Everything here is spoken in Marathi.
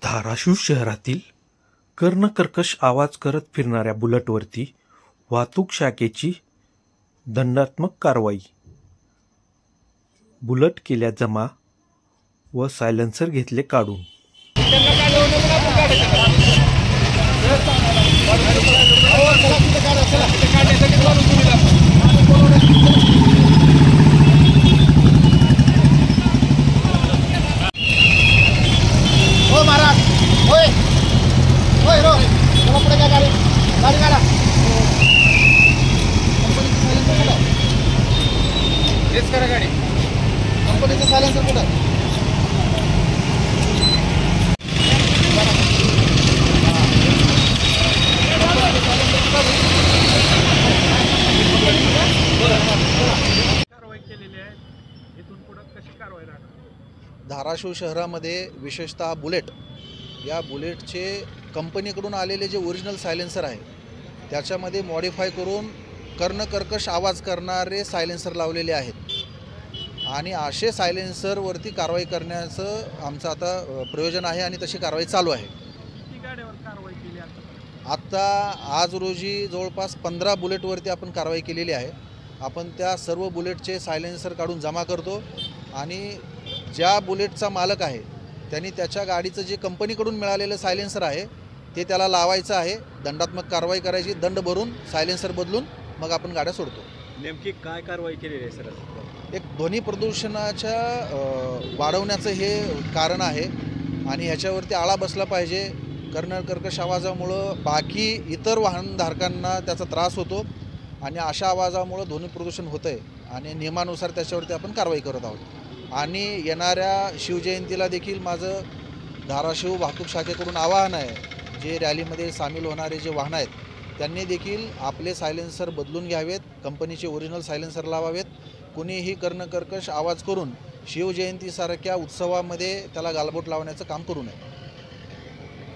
धाराशिव शहरातील कर्णकर्कश आवाज करत फिरणाऱ्या बुलेटवरती वाहतूक शाखेची दंडात्मक कारवाई. बुलेट केल्या जमा व सायलेन्सर घेतले काढून. हो महाराज, होय होय रो चला पुढे काय गाडी गाडी काढा. हेच करा गाडी. कंपनीचं सायलेन्सर कुठं? कारवाई केलेली आहे. इथून पुढे कशी कारवाई राहणार? धाराशिव शहरामध्ये विशेषतः बुलेट या बुलेटचे कंपनीकडून आलेले जे ओरिजिनल सायलेन्सर आहे त्याच्यामध्ये मॉडिफाय करून कर्णकर्कश आवाज करणारे सायलेन्सर लावलेले आहेत आणि असे सायलेन्सरवरती कारवाई करण्याचं आमचं आता प्रयोजन आहे आणि तशी कारवाई चालू आहे. किती गाड्यावर कारवाई केली आत्ता आज रोजी जवळपास 15 बुलेटवरती आपण कारवाई केलेली आहे. आपण त्या सर्व बुलेटचे सायलेन्सर काढून जमा करतो आणि ज्या बुलेटचा मालक आहे त्यांनी त्याच्या गाडीचं जे कंपनीकडून मिळालेलं सायलेन्सर आहे ते त्याला लावायचं आहे. दंडात्मक कारवाई करायची, दंड भरून सायलेन्सर बदलून मग आपण गाड्या सोडतो. नेमकी काय कारवाई केलेली आहे सर? एक ध्वनी प्रदूषणाच्या वाढवण्याचं हे कारण आहे आणि ह्याच्यावरती आळा बसला पाहिजे. कर्णकर्कश आवाजामुळं बाकी इतर वाहनधारकांना त्याचा त्रास होतो आणि अशा आवाजामुळं ध्वनी प्रदूषण होतं आहे आणि नियमानुसार त्याच्यावरती आपण कारवाई करत आहोत. आणि येणाऱ्या शिवजयंतीला देखील माझं धाराशिव वाहतूक शाखेकडून आवाहन आहे, जे रॅलीमध्ये सामील होणारे जे वाहनं आहेत त्यांनी देखील आपले सायलेन्सर बदलून घ्यावेत, कंपनीचे ओरिजिनल सायलेन्सर लावावेत. कुणीही कर्णकर्कश आवाज करून शिवजयंतीसारख्या उत्सवामध्ये त्याला गालबोट लावण्याचं काम करू नये.